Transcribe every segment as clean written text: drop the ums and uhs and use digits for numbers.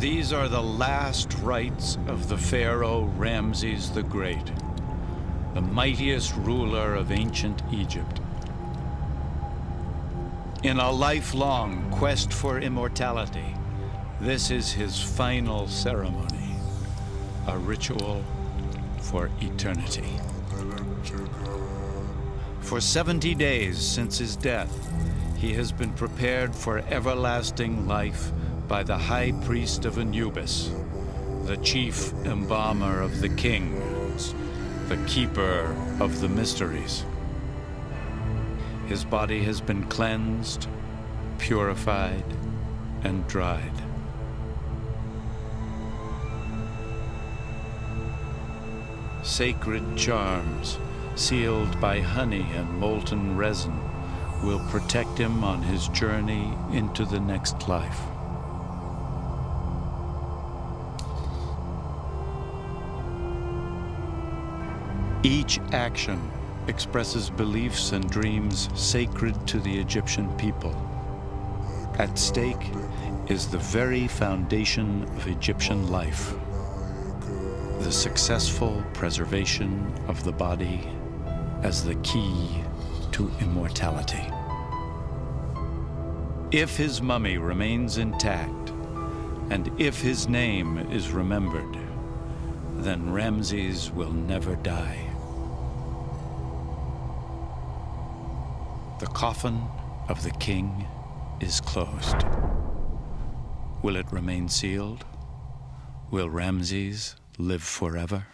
These are the last rites of the pharaoh Ramses the Great, the mightiest ruler of ancient Egypt. In a lifelong quest for immortality, this is his final ceremony, a ritual for eternity. For 70 days since his death, he has been prepared for everlasting life by the high priest of Anubis, the chief embalmer of the kings, the keeper of the mysteries. His body has been cleansed, purified, and dried. Sacred charms, sealed by honey and molten resin, will protect him on his journey into the next life. Each action expresses beliefs and dreams sacred to the Egyptian people. At stake is the very foundation of Egyptian life, the successful preservation of the body as the key to immortality. If his mummy remains intact, and if his name is remembered, then Ramses will never die. The coffin of the king is closed. Will it remain sealed? Will Ramses live forever?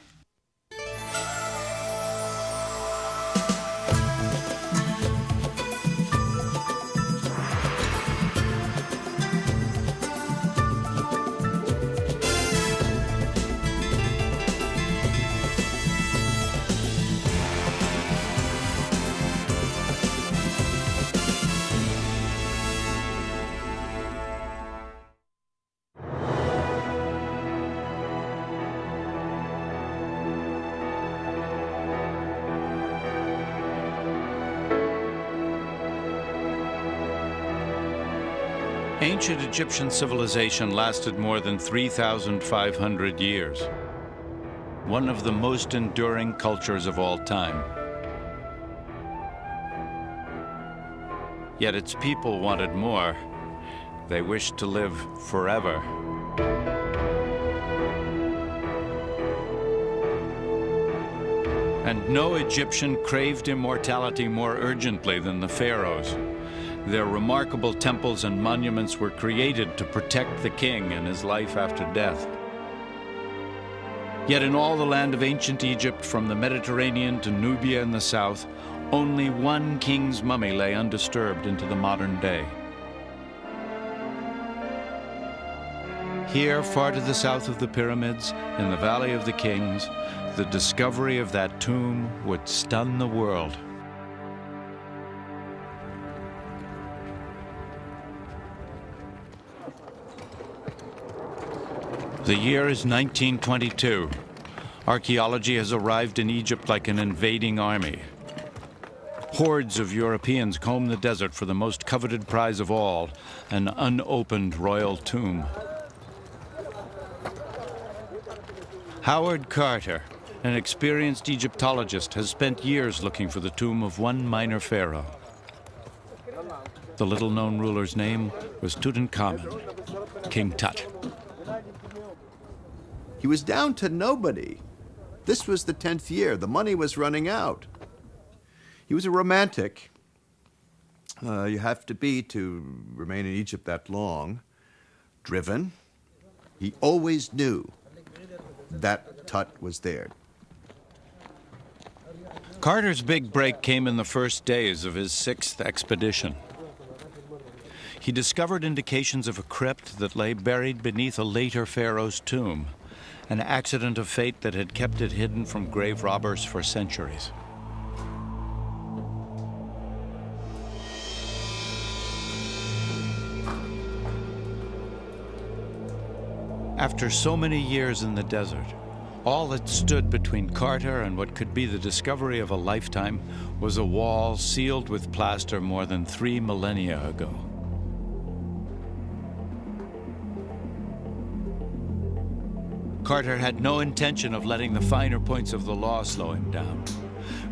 Ancient Egyptian civilization lasted more than 3,500 years. One of the most enduring cultures of all time. Yet its people wanted more. They wished to live forever. And no Egyptian craved immortality more urgently than the pharaohs. Their remarkable temples and monuments were created to protect the king and his life after death. Yet in all the land of ancient Egypt, from the Mediterranean to Nubia in the south, only one king's mummy lay undisturbed into the modern day. Here, far to the south of the pyramids, in the Valley of the Kings, the discovery of that tomb would stun the world. The year is 1922. Archaeology has arrived in Egypt like an invading army. Hordes of Europeans comb the desert for the most coveted prize of all, an unopened royal tomb. Howard Carter, an experienced Egyptologist, has spent years looking for the tomb of one minor pharaoh. The little-known ruler's name was Tutankhamun, King Tut. He was down to nobody. This was the 10th year. The money was running out. He was a romantic. You have to be to remain in Egypt that long. Driven. He always knew that Tut was there. Carter's big break came in the first days of his 6th expedition. He discovered indications of a crypt that lay buried beneath a later pharaoh's tomb, an accident of fate that had kept it hidden from grave robbers for centuries. After so many years in the desert, all that stood between Carter and what could be the discovery of a lifetime was a wall sealed with plaster more than 3 millennia ago. Carter had no intention of letting the finer points of the law slow him down.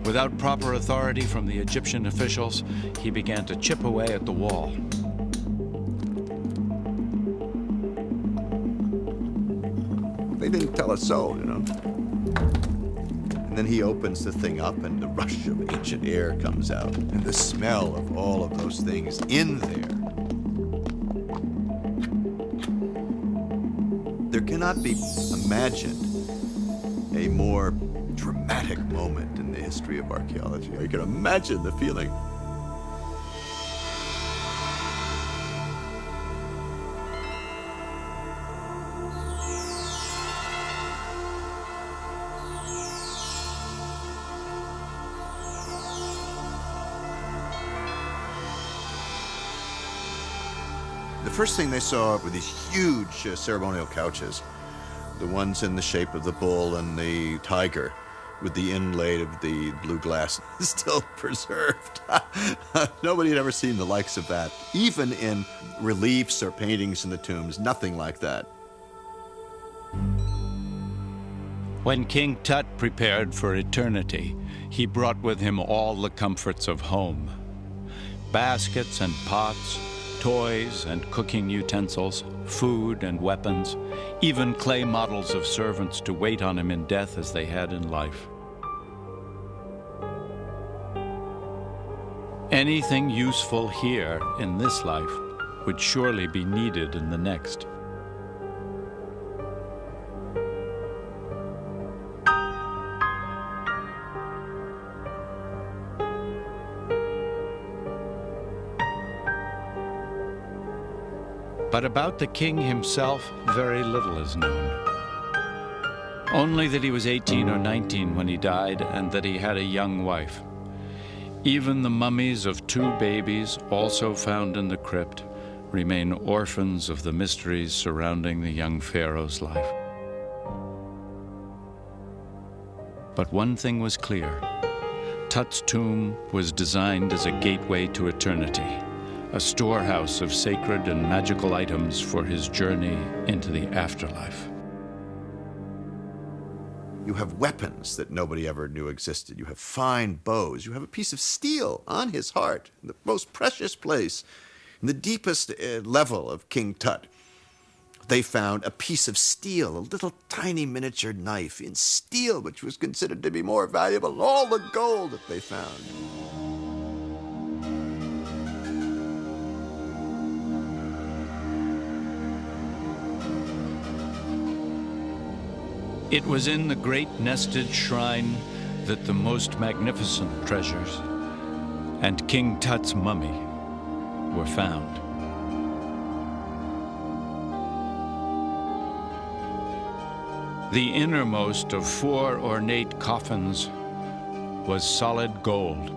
Without proper authority from the Egyptian officials, he began to chip away at the wall. They didn't tell us so, you know. And then he opens the thing up, and the rush of ancient air comes out, and the smell of all of those things in there. There cannot be imagined a more dramatic moment in the history of archaeology. You can imagine the feeling. The first thing they saw were these huge ceremonial couches, the ones in the shape of the bull and the tiger, with the inlay of the blue glass still preserved. Nobody had ever seen the likes of that, even in reliefs or paintings in the tombs, nothing like that. When King Tut prepared for eternity, he brought with him all the comforts of home. Baskets and pots, toys and cooking utensils, food and weapons, even clay models of servants to wait on him in death as they had in life. Anything useful here in this life would surely be needed in the next. But about the king himself, very little is known. Only that he was 18 or 19 when he died, and that he had a young wife. Even the mummies of 2 babies, also found in the crypt, remain orphans of the mysteries surrounding the young pharaoh's life. But one thing was clear. Tut's tomb was designed as a gateway to eternity, a storehouse of sacred and magical items for his journey into the afterlife. You have weapons that nobody ever knew existed. You have fine bows. You have a piece of steel on his heart, the most precious place, in the deepest level of King Tut. They found a piece of steel, a little tiny miniature knife in steel, which was considered to be more valuable than all the gold that they found. It was in the great nested shrine that the most magnificent treasures and King Tut's mummy were found. The innermost of 4 ornate coffins was solid gold.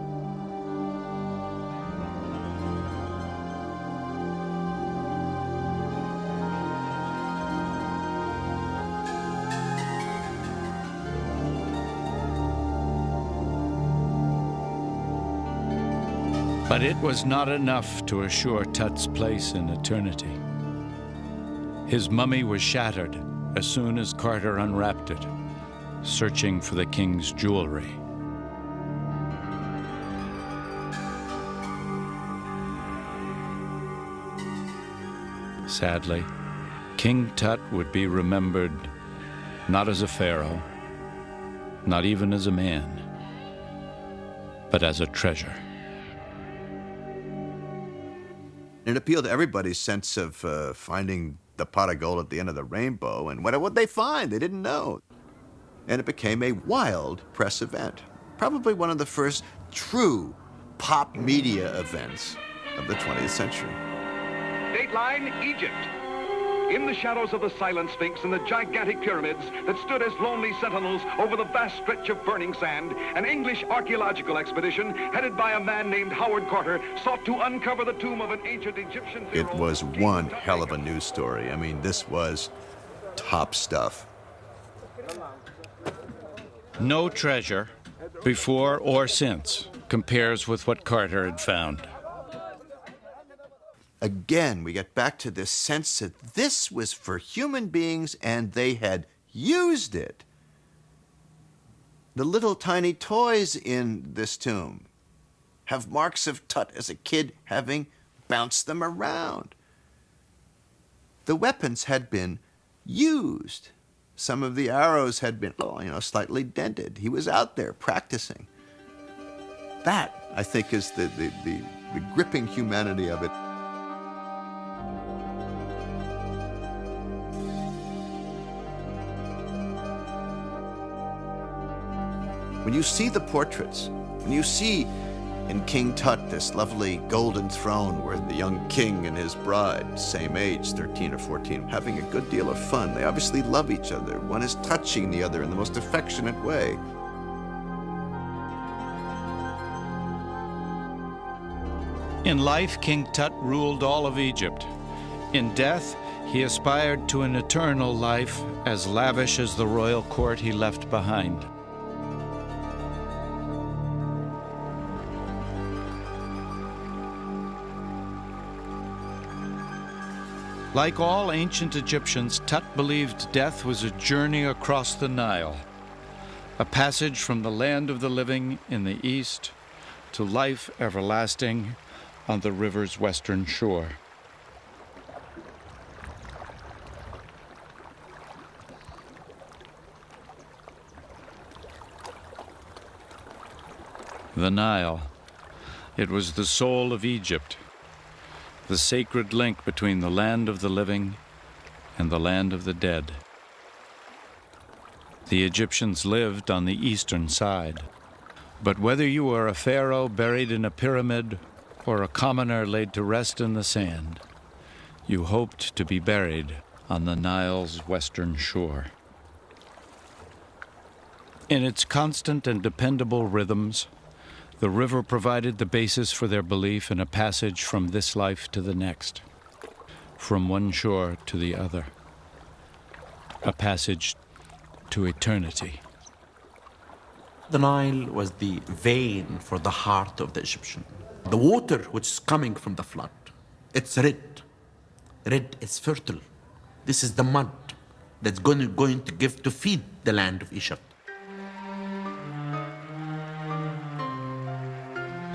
But it was not enough to assure Tut's place in eternity. His mummy was shattered as soon as Carter unwrapped it, searching for the king's jewelry. Sadly, King Tut would be remembered not as a pharaoh, not even as a man, but as a treasure. It appealed to everybody's sense of finding the pot of gold at the end of the rainbow, and what would they find? They didn't know. And it became a wild press event, probably one of the first true pop media events of the 20th century. Dateline, Egypt. In the shadows of the silent Sphinx and the gigantic pyramids that stood as lonely sentinels over the vast stretch of burning sand, an English archaeological expedition headed by a man named Howard Carter sought to uncover the tomb of an ancient Egyptian pharaoh. It was one hell of a news story. I mean, this was top stuff. No treasure, before or since, compares with what Carter had found. Again, we get back to this sense that this was for human beings, and they had used it. The little tiny toys in this tomb have marks of Tut as a kid having bounced them around. The weapons had been used. Some of the arrows had been, slightly dented. He was out there practicing. That, I think, is the gripping humanity of it. When you see the portraits, when you see in King Tut this lovely golden throne where the young king and his bride, same age, 13 or 14, having a good deal of fun. They obviously love each other. One is touching the other in the most affectionate way. In life, King Tut ruled all of Egypt. In death, he aspired to an eternal life as lavish as the royal court he left behind. Like all ancient Egyptians, Tut believed death was a journey across the Nile, a passage from the land of the living in the east to life everlasting on the river's western shore. The Nile. It was the soul of Egypt, the sacred link between the land of the living and the land of the dead. The Egyptians lived on the eastern side, but whether you were a pharaoh buried in a pyramid or a commoner laid to rest in the sand, you hoped to be buried on the Nile's western shore. In its constant and dependable rhythms, the river provided the basis for their belief in a passage from this life to the next, from one shore to the other, a passage to eternity. The Nile was the vein for the heart of the Egyptian. The water which is coming from the flood, it's red. Red is fertile. This is the mud that's going to give to feed the land of Egypt.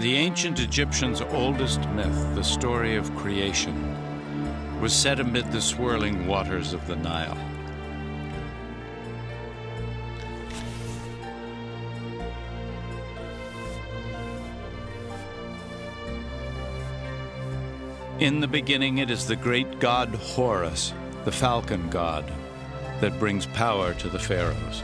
The ancient Egyptians' oldest myth, the story of creation, was set amid the swirling waters of the Nile. In the beginning, it is the great god Horus, the falcon god, that brings power to the pharaohs.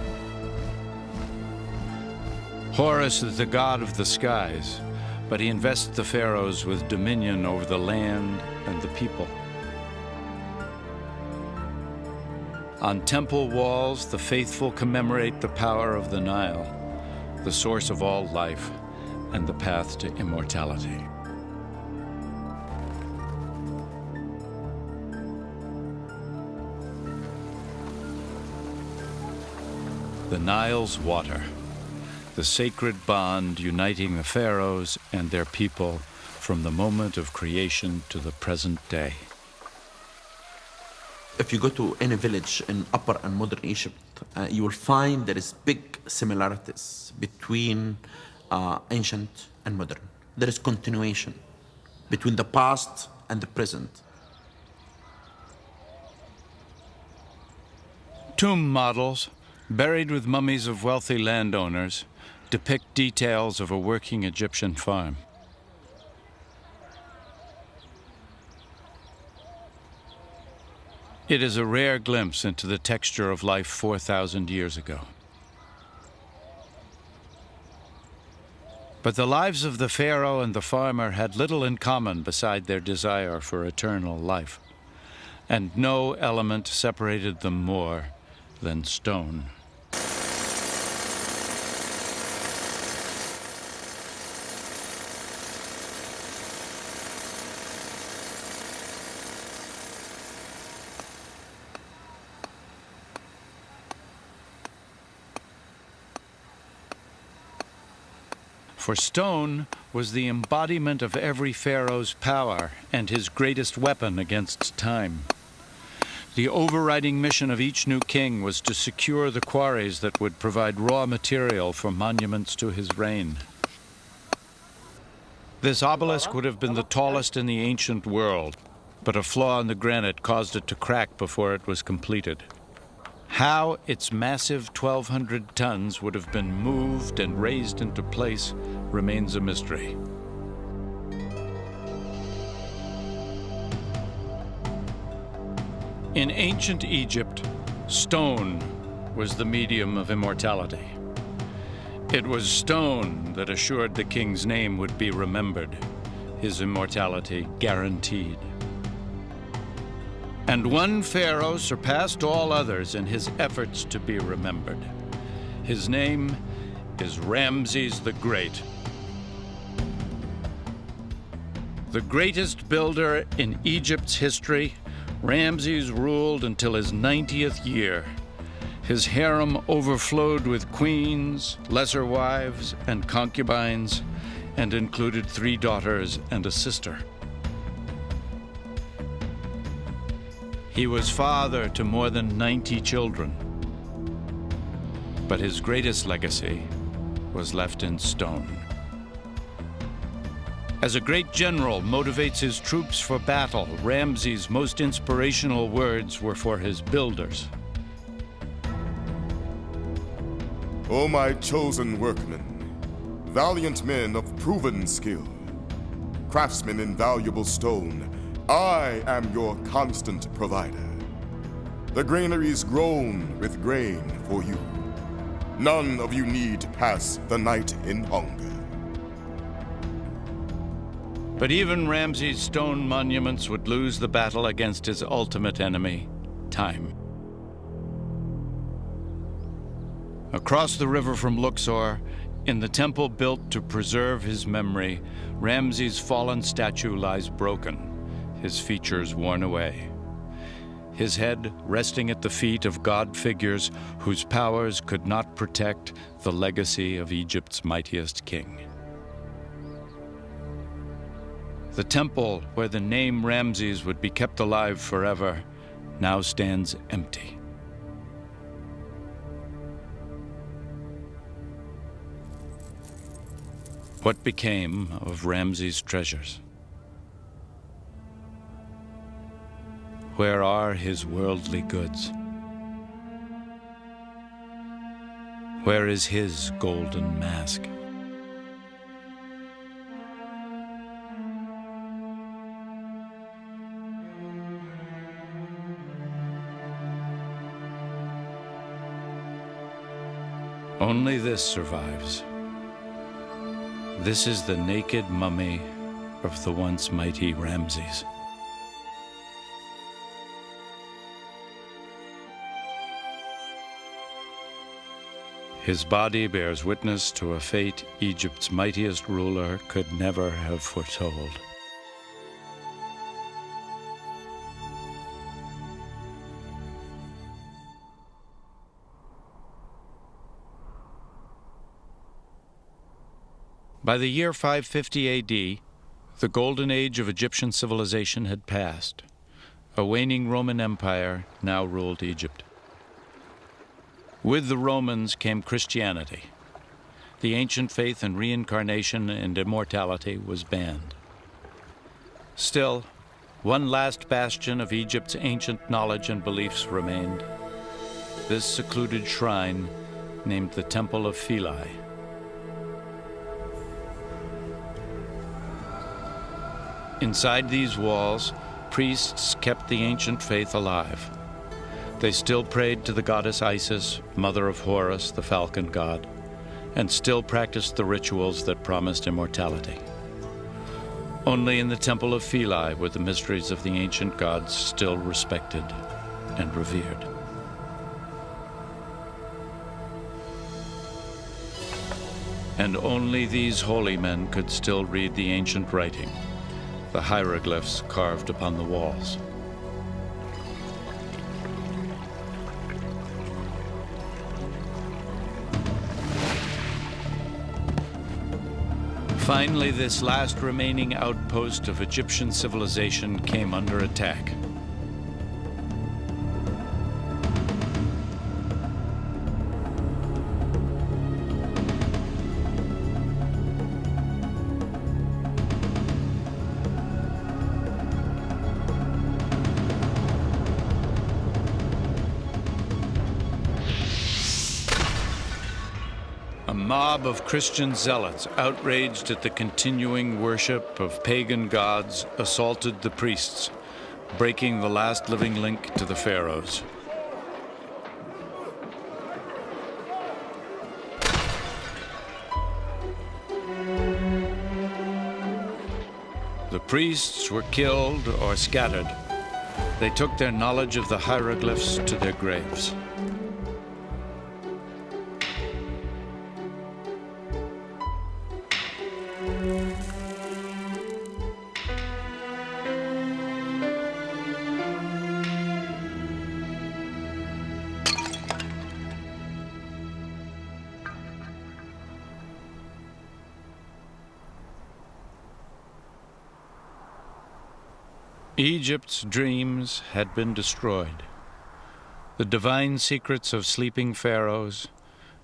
Horus is the god of the skies, but he invests the pharaohs with dominion over the land and the people. On temple walls, the faithful commemorate the power of the Nile, the source of all life and the path to immortality. The Nile's water, the sacred bond uniting the pharaohs and their people from the moment of creation to the present day. If you go to any village in Upper and Modern Egypt, you will find there is big similarities between ancient and modern. There is continuation between the past and the present. Tomb models, buried with mummies of wealthy landowners, depict details of a working Egyptian farm. It is a rare glimpse into the texture of life 4,000 years ago. But the lives of the pharaoh and the farmer had little in common beside their desire for eternal life, and no element separated them more than stone. For stone was the embodiment of every pharaoh's power and his greatest weapon against time. The overriding mission of each new king was to secure the quarries that would provide raw material for monuments to his reign. This obelisk would have been the tallest in the ancient world, but a flaw in the granite caused it to crack before it was completed. How its massive 1,200 tons would have been moved and raised into place remains a mystery. In ancient Egypt, stone was the medium of immortality. It was stone that assured the king's name would be remembered, his immortality guaranteed. And one pharaoh surpassed all others in his efforts to be remembered. His name is Ramses the Great. The greatest builder in Egypt's history, Ramses ruled until his 90th year. His harem overflowed with queens, lesser wives, and concubines, and included 3 daughters and a sister. He was father to more than 90 children. But his greatest legacy was left in stone. As a great general motivates his troops for battle, Ramses' most inspirational words were for his builders. O my chosen workmen, valiant men of proven skill, craftsmen in valuable stone, I am your constant provider. The granaries groan with grain for you. None of you need pass the night in hunger. But even Ramses' stone monuments would lose the battle against his ultimate enemy, time. Across the river from Luxor, in the temple built to preserve his memory, Ramses' fallen statue lies broken, his features worn away. His head resting at the feet of god figures whose powers could not protect the legacy of Egypt's mightiest king. The temple where the name Ramses would be kept alive forever now stands empty. What became of Ramses' treasures? Where are his worldly goods? Where is his golden mask? Only this survives. This is the naked mummy of the once mighty Ramses. His body bears witness to a fate Egypt's mightiest ruler could never have foretold. By the year 550 AD, the golden age of Egyptian civilization had passed. A waning Roman Empire now ruled Egypt. With the Romans came Christianity. The ancient faith in reincarnation and immortality was banned. Still, one last bastion of Egypt's ancient knowledge and beliefs remained. This secluded shrine named the Temple of Philae. Inside these walls, priests kept the ancient faith alive. They still prayed to the goddess Isis, mother of Horus, the falcon god, and still practiced the rituals that promised immortality. Only in the Temple of Philae were the mysteries of the ancient gods still respected and revered. And only these holy men could still read the ancient writing, the hieroglyphs carved upon the walls. Finally, this last remaining outpost of Egyptian civilization came under attack. mob of Christian zealots, outraged at the continuing worship of pagan gods, assaulted the priests, breaking the last living link to the pharaohs. The priests were killed or scattered. They took their knowledge of the hieroglyphs to their graves. Egypt's dreams had been destroyed. The divine secrets of sleeping pharaohs,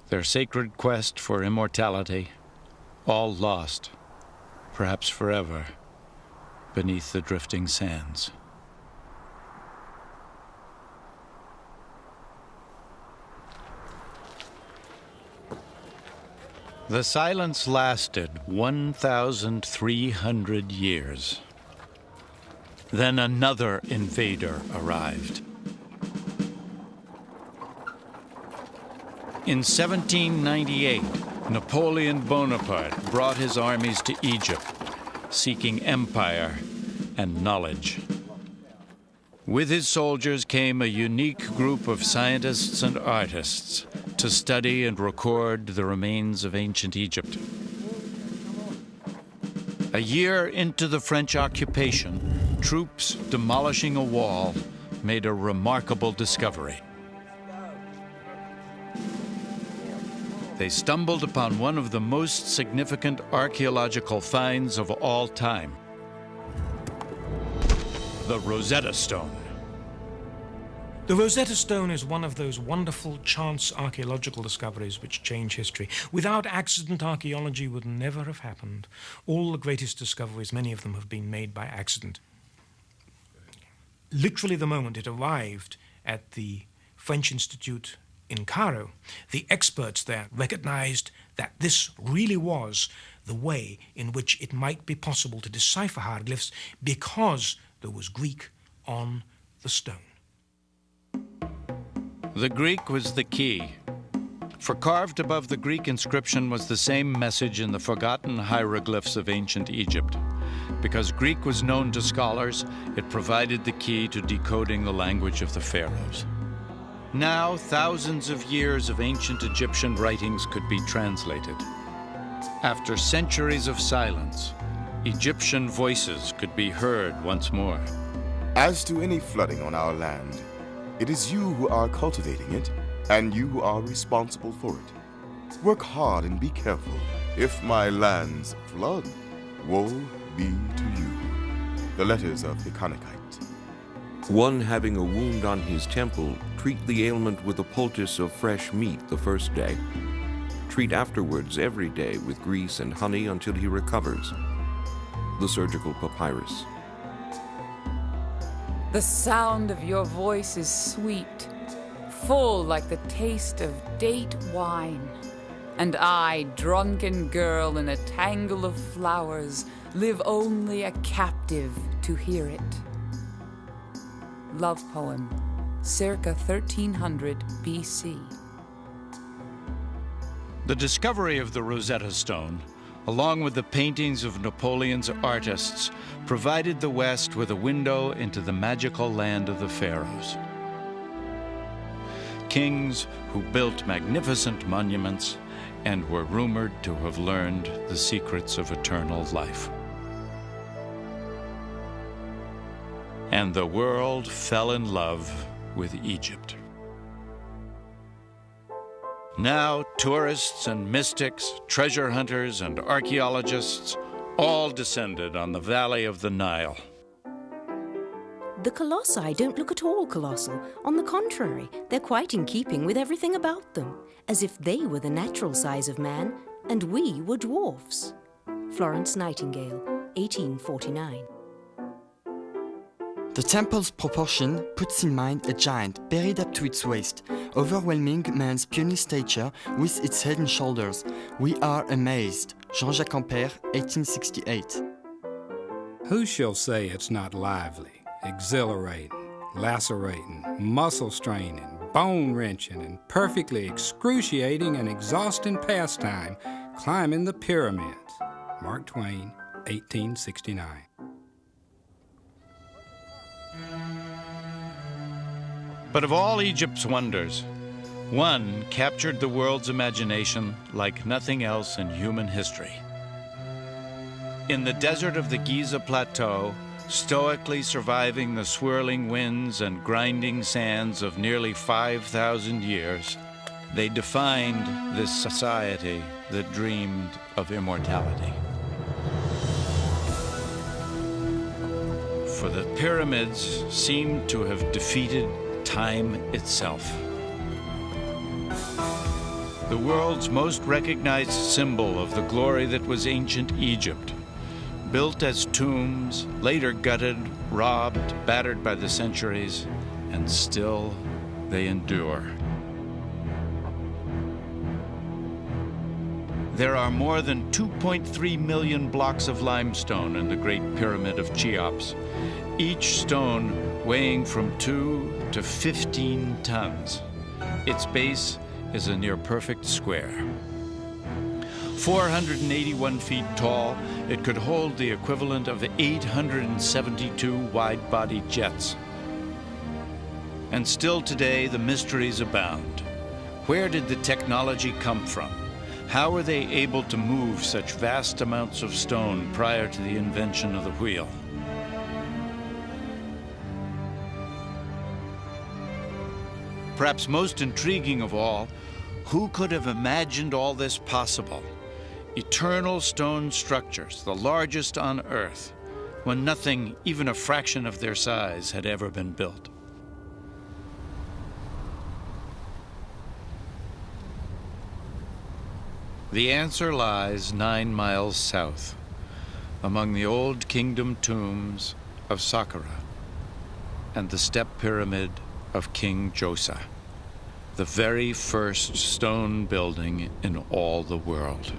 their sacred quest for immortality, all lost, perhaps forever, beneath the drifting sands. The silence lasted 1,300 years. Then another invader arrived. In 1798, Napoleon Bonaparte brought his armies to Egypt, seeking empire and knowledge. With his soldiers came a unique group of scientists and artists to study and record the remains of ancient Egypt. A year into the French occupation, troops demolishing a wall made a remarkable discovery. They stumbled upon one of the most significant archaeological finds of all time: the Rosetta Stone. The Rosetta Stone is one of those wonderful chance archaeological discoveries which change history. Without accident, archaeology would never have happened. All the greatest discoveries, many of them have been made by accident. Literally the moment it arrived at the French Institute in Cairo, the experts there recognized that this really was the way in which it might be possible to decipher hieroglyphs, because there was Greek on the stone. The Greek was the key, for carved above the Greek inscription was the same message in the forgotten hieroglyphs of ancient Egypt. Because Greek was known to scholars, it provided the key to decoding the language of the pharaohs. Now, thousands of years of ancient Egyptian writings could be translated. After centuries of silence, Egyptian voices could be heard once more. As to any flooding on our land, it is you who are cultivating it, and you who are responsible for it. Work hard and be careful. If my lands flood, woe be to you. The letters of the Conakite. One having a wound on his temple, treat the ailment with a poultice of fresh meat the first day. Treat afterwards every day with grease and honey until he recovers. The Surgical Papyrus. The sound of your voice is sweet, full like the taste of date wine. And I, drunken girl in a tangle of flowers, live only a captive to hear it. Love poem, circa 1300 BC. The discovery of the Rosetta Stone, along with the paintings of Napoleon's artists, provided the West with a window into the magical land of the pharaohs. Kings who built magnificent monuments and were rumored to have learned the secrets of eternal life. And the world fell in love with Egypt. Now, tourists and mystics, treasure hunters and archaeologists all descended on the valley of the Nile. The colossi don't look at all colossal. On the contrary, they're quite in keeping with everything about them, as if they were the natural size of man and we were dwarfs. Florence Nightingale, 1849. The temple's proportion puts in mind a giant buried up to its waist, overwhelming man's puny stature with its head and shoulders. We are amazed. Jean-Jacques Ampère, 1868. Who shall say it's not lively, exhilarating, lacerating, muscle-straining, bone-wrenching, and perfectly excruciating and exhausting pastime climbing the pyramids? Mark Twain, 1869. But of all Egypt's wonders, one captured the world's imagination like nothing else in human history. In the desert of the Giza Plateau, stoically surviving the swirling winds and grinding sands of nearly 5,000 years, they defined this society that dreamed of immortality. For the pyramids seemed to have defeated time itself. The world's most recognized symbol of the glory that was ancient Egypt, built as tombs, later gutted, robbed, battered by the centuries, and still they endure. There are more than 2.3 million blocks of limestone in the Great Pyramid of Cheops, each stone weighing from 2 to 15 tons. Its base is a near-perfect square. 481 feet tall, it could hold the equivalent of 872 wide-bodied jets. And still today, the mysteries abound. Where did the technology come from? How were they able to move such vast amounts of stone prior to the invention of the wheel? Perhaps most intriguing of all, who could have imagined all this possible? Eternal stone structures, the largest on Earth, when nothing, even a fraction of their size, had ever been built. The answer lies 9 miles south, among the old kingdom tombs of Saqqara and the step pyramid of King Djoser, the very first stone building in all the world.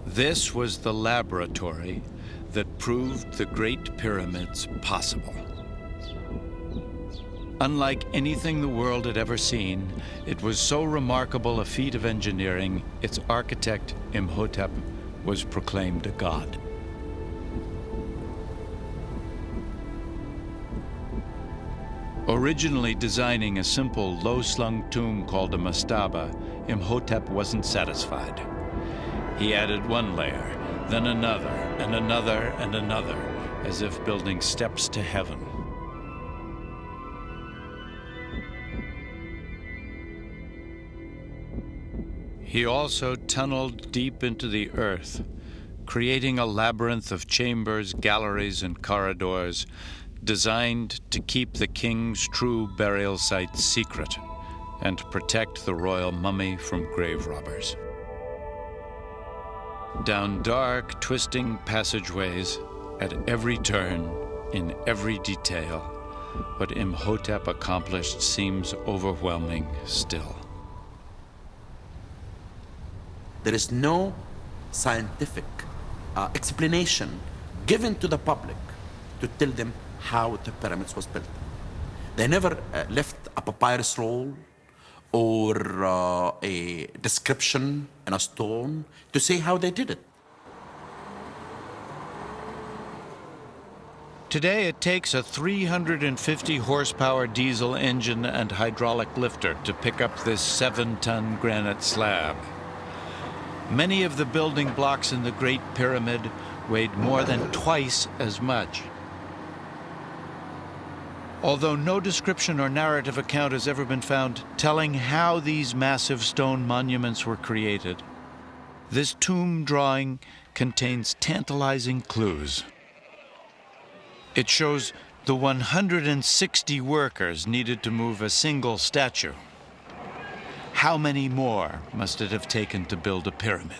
This was the laboratory that proved the Great Pyramids possible. Unlike anything the world had ever seen, it was so remarkable a feat of engineering, its architect, Imhotep, was proclaimed a god. Originally designing a simple, low-slung tomb called a mastaba, Imhotep wasn't satisfied. He added one layer, then another, and another, and another, as if building steps to heaven. He also tunneled deep into the earth, creating a labyrinth of chambers, galleries, and corridors designed to keep the king's true burial site secret and protect the royal mummy from grave robbers. Down dark, twisting passageways, at every turn, in every detail, what Imhotep accomplished seems overwhelming still. There is no scientific explanation given to the public to tell them how the pyramids was built. They never left a papyrus roll or a description in a stone to say how they did it. Today it takes a 350 horsepower diesel engine and hydraulic lifter to pick up this 7-ton granite slab. Many of the building blocks in the Great Pyramid weighed more than twice as much. Although no description or narrative account has ever been found telling how these massive stone monuments were created, this tomb drawing contains tantalizing clues. It shows the 160 workers needed to move a single statue. How many more must it have taken to build a pyramid?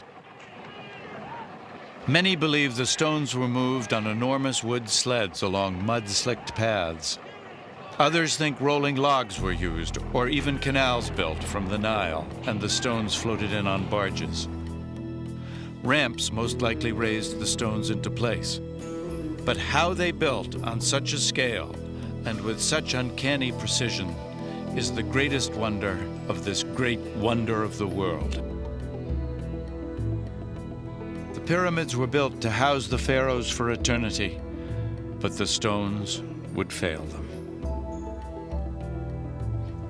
Many believe the stones were moved on enormous wood sleds along mud-slicked paths. Others think rolling logs were used, or even canals built from the Nile, and the stones floated in on barges. Ramps most likely raised the stones into place. But how they built on such a scale and with such uncanny precision is the greatest wonder of this great wonder of the world. The pyramids were built to house the pharaohs for eternity, but the stones would fail them.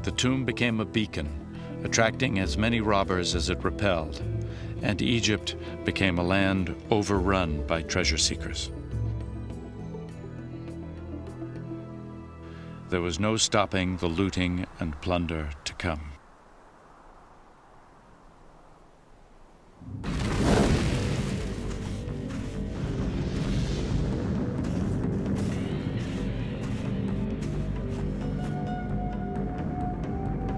The tomb became a beacon, attracting as many robbers as it repelled, and Egypt became a land overrun by treasure seekers. There was no stopping the looting and plunder to come.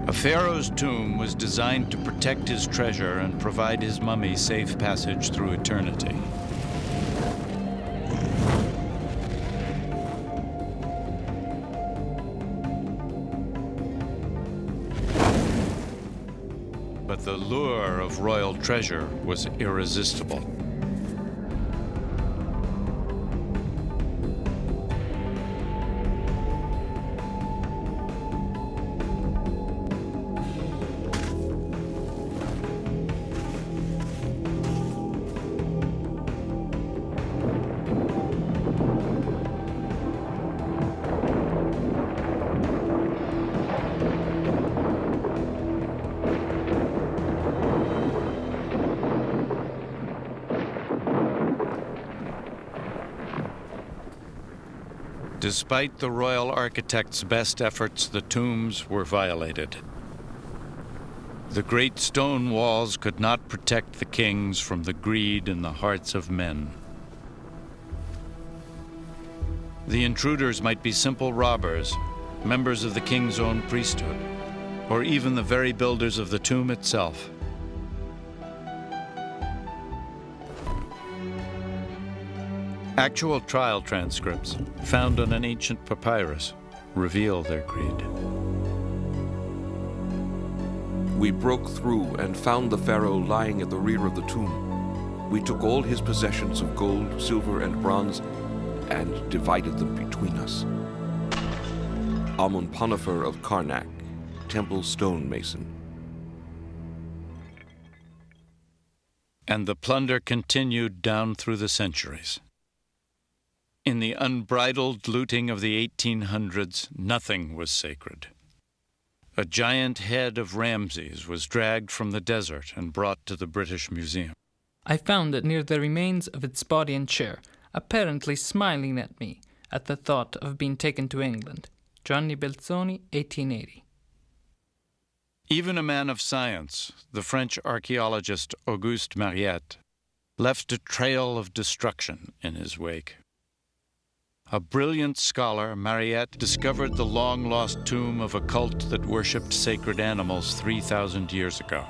A pharaoh's tomb was designed to protect his treasure and provide his mummy safe passage through eternity. But the lure of royal treasure was irresistible. Despite the royal architect's best efforts, the tombs were violated. The great stone walls could not protect the kings from the greed in the hearts of men. The intruders might be simple robbers, members of the king's own priesthood, or even the very builders of the tomb itself. Actual trial transcripts found on an ancient papyrus reveal their greed. We broke through and found the pharaoh lying at the rear of the tomb. We took all his possessions of gold, silver, and bronze and divided them between us. Amun-Panafer of Karnak, temple stonemason. And the plunder continued down through the centuries. In the unbridled looting of the 1800s, nothing was sacred. A giant head of Ramses was dragged from the desert and brought to the British Museum. I found it near the remains of its body and chair, apparently smiling at me at the thought of being taken to England. Gianni Belzoni, 1880. Even a man of science, the French archaeologist Auguste Mariette, left a trail of destruction in his wake. A brilliant scholar, Mariette discovered the long-lost tomb of a cult that worshipped sacred animals 3,000 years ago.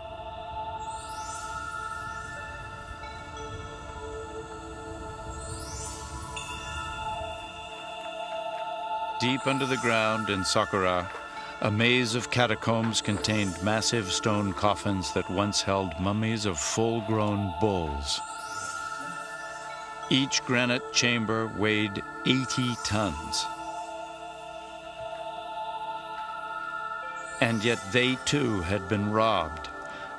Deep under the ground in Saqqara, a maze of catacombs contained massive stone coffins that once held mummies of full-grown bulls. Each granite chamber weighed 80 tons. And yet they too had been robbed,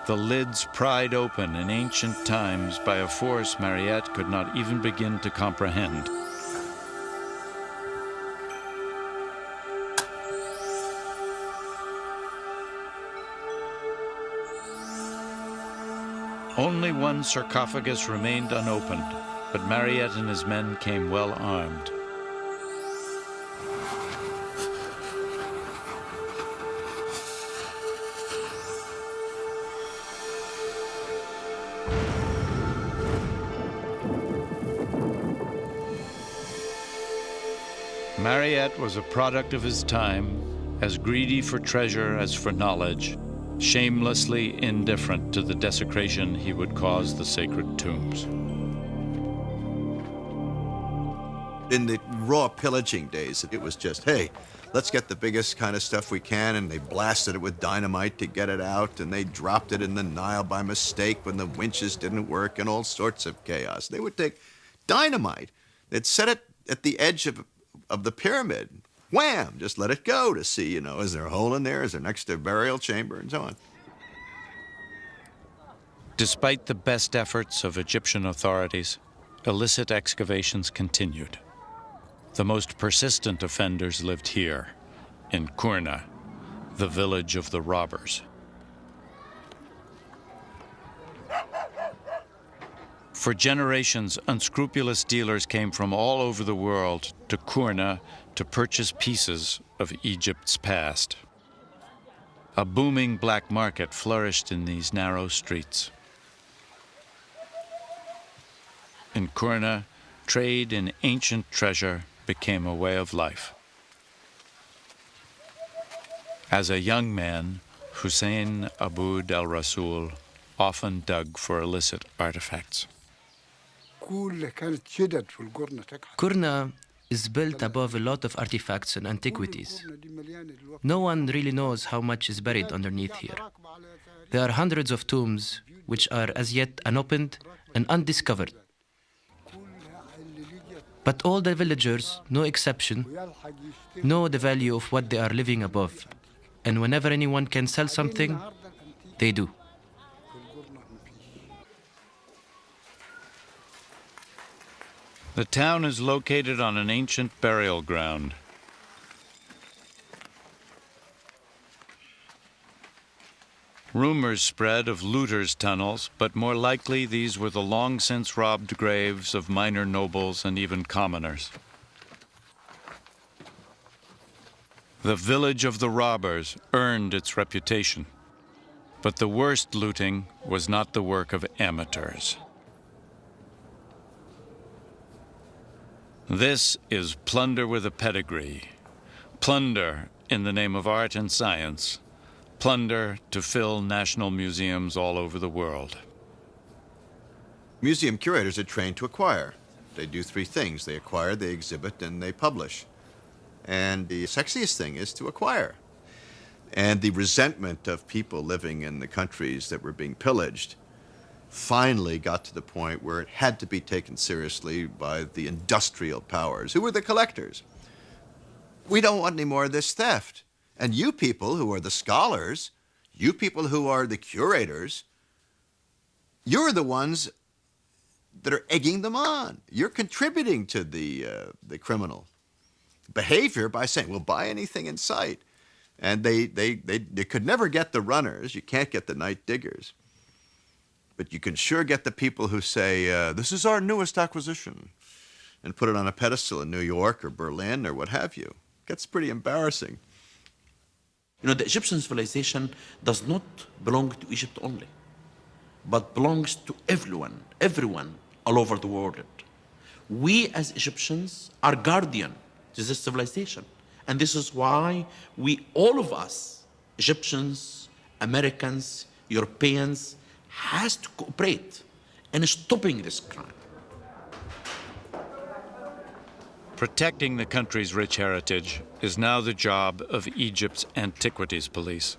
the lids pried open in ancient times by a force Mariette could not even begin to comprehend. Only one sarcophagus remained unopened, but Mariette and his men came well armed. Mariette was a product of his time, as greedy for treasure as for knowledge, shamelessly indifferent to the desecration he would cause the sacred tombs. In the raw pillaging days, it was just, hey, let's get the biggest kind of stuff we can, and they blasted it with dynamite to get it out, and they dropped it in the Nile by mistake when the winches didn't work, and all sorts of chaos. They would take dynamite, they'd set it at the edge of the pyramid, wham, just let it go to see, is there a hole in there, is there next to a burial chamber, and so on. Despite the best efforts of Egyptian authorities, illicit excavations continued. The most persistent offenders lived here, in Kurna, the village of the robbers. For generations, unscrupulous dealers came from all over the world to Kurna to purchase pieces of Egypt's past. A booming black market flourished in these narrow streets. In Kurna, trade in ancient treasure became a way of life. As a young man, Hussein Aboud al-Rasul often dug for illicit artifacts. Kurna is built above a lot of artifacts and antiquities. No one really knows how much is buried underneath here. There are hundreds of tombs which are as yet unopened and undiscovered. But all the villagers, no exception, know the value of what they are living above. And whenever anyone can sell something, they do. The town is located on an ancient burial ground. Rumors spread of looters' tunnels, but more likely these were the long-since robbed graves of minor nobles and even commoners. The village of the robbers earned its reputation, but the worst looting was not the work of amateurs. This is plunder with a pedigree, plunder in the name of art and science, plunder to fill national museums all over the world. Museum curators are trained to acquire. They do three things. They acquire, they exhibit, and they publish. And the sexiest thing is to acquire. And the resentment of people living in the countries that were being pillaged finally got to the point where it had to be taken seriously by the industrial powers, who were the collectors. We don't want any more of this theft. And you people who are the scholars, you people who are the curators, you're the ones that are egging them on. You're contributing to the criminal behavior by saying, we'll buy anything in sight. And they could never get the runners. You can't get the night diggers. But you can sure get the people who say, this is our newest acquisition, and put it on a pedestal in New York or Berlin or what have you. It gets pretty embarrassing. The Egyptian civilization does not belong to Egypt only, but belongs to everyone all over the world. We as Egyptians are guardian to this civilization. And this is why all of us, Egyptians, Americans, Europeans, has to cooperate in stopping this crime. Protecting the country's rich heritage is now the job of Egypt's Antiquities Police.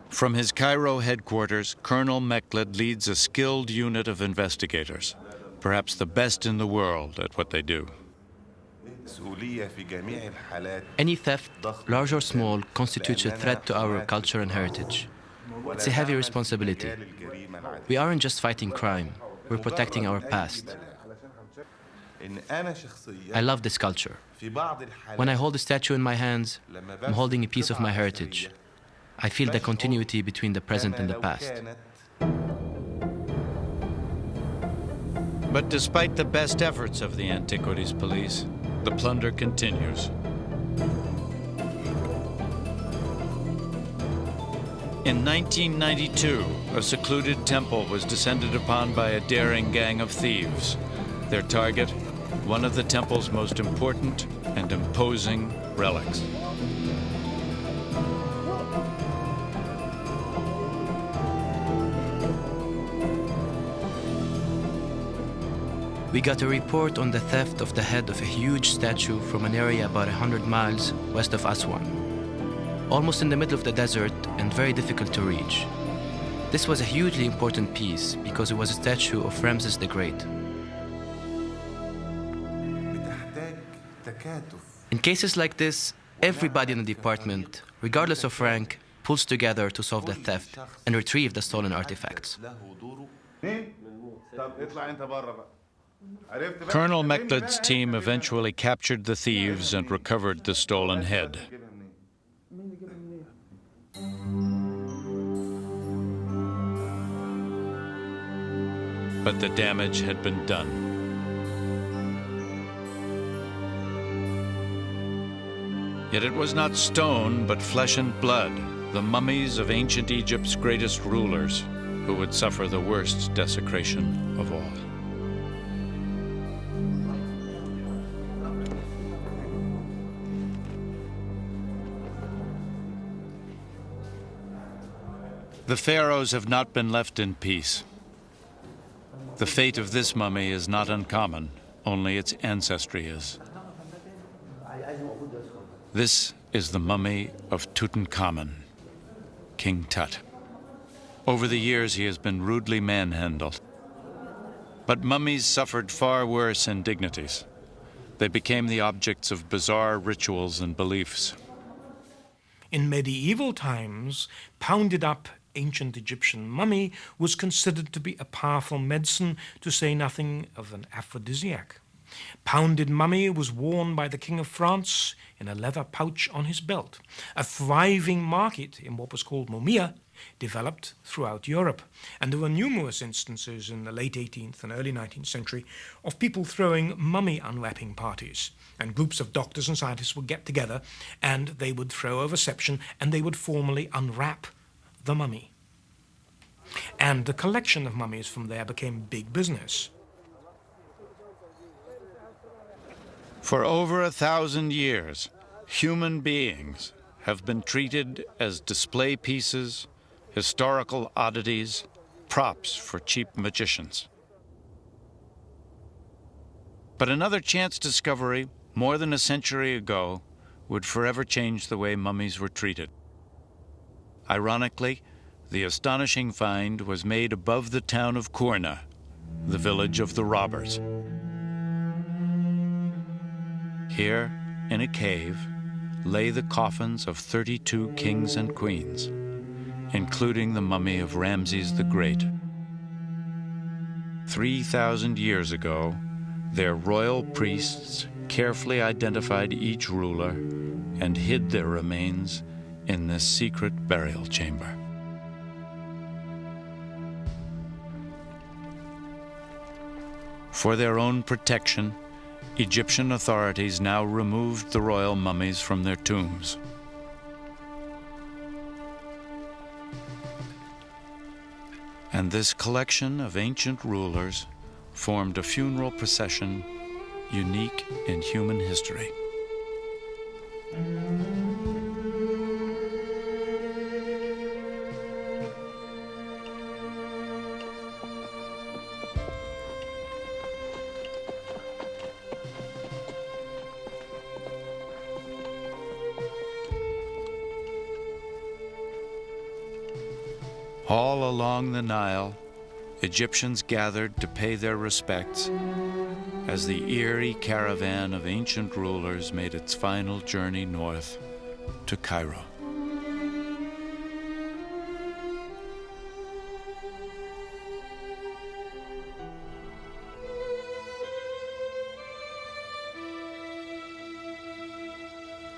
From his Cairo headquarters, Colonel Mekhled leads a skilled unit of investigators, perhaps the best in the world at what they do. Any theft, large or small, constitutes a threat to our culture and heritage. It's a heavy responsibility. We aren't just fighting crime, we're protecting our past. I love this culture. When I hold a statue in my hands, I'm holding a piece of my heritage. I feel the continuity between the present and the past. But despite the best efforts of the Antiquities Police, the plunder continues. In 1992, a secluded temple was descended upon by a daring gang of thieves. Their target, one of the temple's most important and imposing relics. we got a report on the theft of the head of a huge statue from an area about 100 miles west of Aswan, almost in the middle of the desert and very difficult to reach. This was a hugely important piece because it was a statue of Ramses the Great. In cases like this, everybody in the department, regardless of rank, pulls together to solve the theft and retrieve the stolen artifacts. Colonel Mekdad's team eventually captured the thieves and recovered the stolen head. But the damage had been done. Yet it was not stone, but flesh and blood, the mummies of ancient Egypt's greatest rulers, who would suffer the worst desecration of all. The pharaohs have not been left in peace. The fate of this mummy is not uncommon, only its ancestry is. This is the mummy of Tutankhamun, King Tut. Over the years, he has been rudely manhandled. But mummies suffered far worse indignities. They became the objects of bizarre rituals and beliefs. In medieval times, pounded up ancient Egyptian mummy was considered to be a powerful medicine, to say nothing of an aphrodisiac. Pounded mummy was worn by the King of France in a leather pouch on his belt. A thriving market in what was called mumia developed throughout Europe, and there were numerous instances in the late 18th and early 19th century of people throwing mummy unwrapping parties, and groups of doctors and scientists would get together and they would throw a reception and they would formally unwrap the mummy. And the collection of mummies from there became big business. For over 1,000 years, human beings have been treated as display pieces, historical oddities, props for cheap magicians. But another chance discovery, more than a century ago, would forever change the way mummies were treated. Ironically, the astonishing find was made above the town of Kurna, the village of the robbers. Here, in a cave, lay the coffins of 32 kings and queens, including the mummy of Ramses the Great. 3,000 years ago, their royal priests carefully identified each ruler and hid their remains in this secret burial chamber. For their own protection, Egyptian authorities now removed the royal mummies from their tombs. And this collection of ancient rulers formed a funeral procession unique in human history. All along the Nile, Egyptians gathered to pay their respects as the eerie caravan of ancient rulers made its final journey north to Cairo.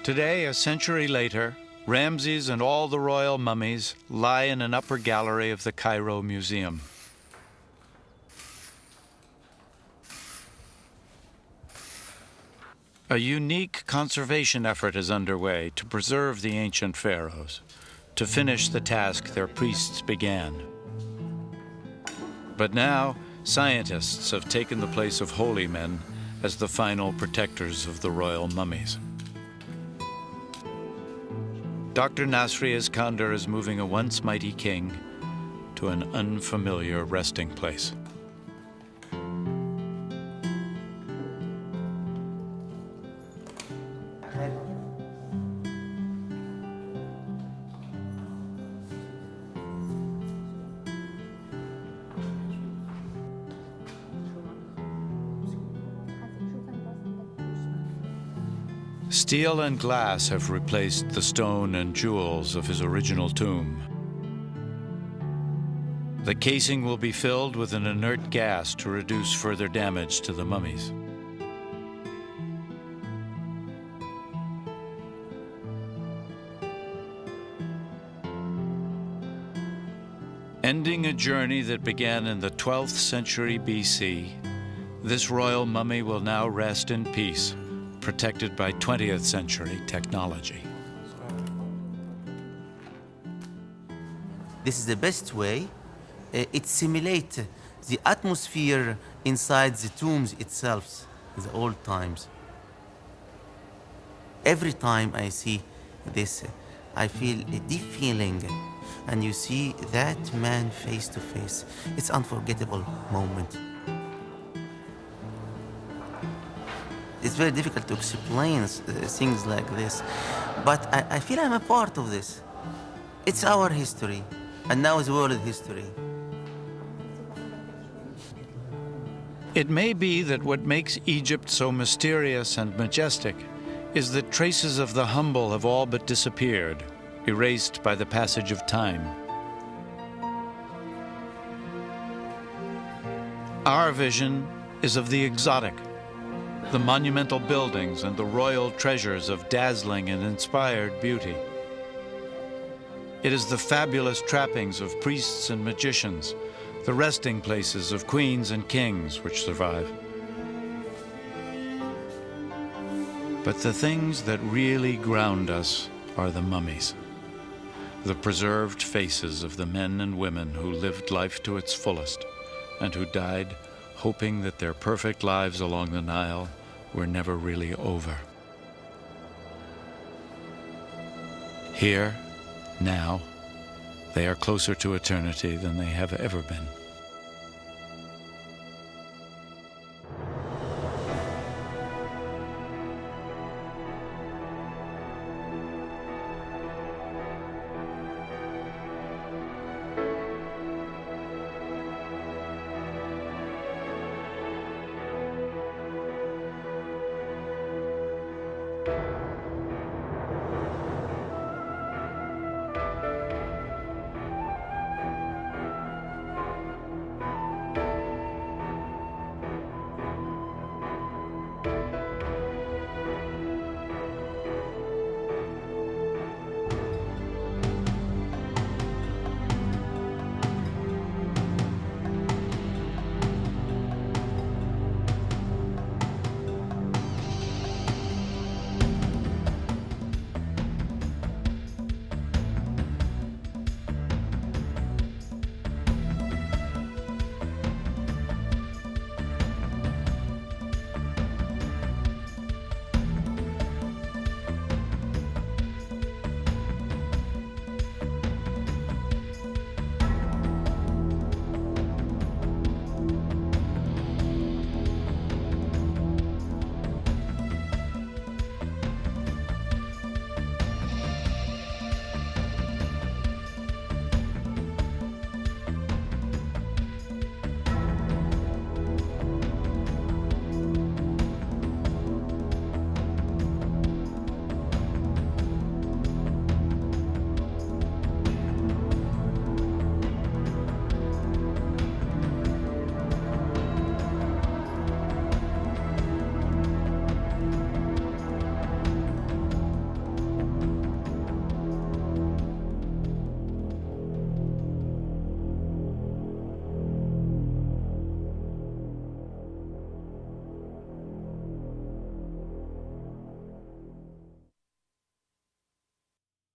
Today, a century later, Ramses and all the royal mummies lie in an upper gallery of the Cairo Museum. A unique conservation effort is underway to preserve the ancient pharaohs, to finish the task their priests began. But now, scientists have taken the place of holy men as the final protectors of the royal mummies. Dr. Nasri Iskander is moving a once mighty king to an unfamiliar resting place. Steel and glass have replaced the stone and jewels of his original tomb. The casing will be filled with an inert gas to reduce further damage to the mummies. Ending a journey that began in the 12th century BC, this royal mummy will now rest in peace, protected by 20th century technology. This is the best way. It simulates the atmosphere inside the tombs itself, the old times. Every time I see this, I feel a deep feeling, and you see that man face to face. It's an unforgettable moment. It's very difficult to explain things like this, but I feel I'm a part of this. It's our history, and now it's world history. It may be that what makes Egypt so mysterious and majestic is that traces of the humble have all but disappeared, erased by the passage of time. Our vision is of the exotic, the monumental buildings and the royal treasures of dazzling and inspired beauty. It is the fabulous trappings of priests and magicians, the resting places of queens and kings which survive. But the things that really ground us are the mummies, the preserved faces of the men and women who lived life to its fullest and who died hoping that their perfect lives along the Nile were never really over. Here, now, they are closer to eternity than they have ever been.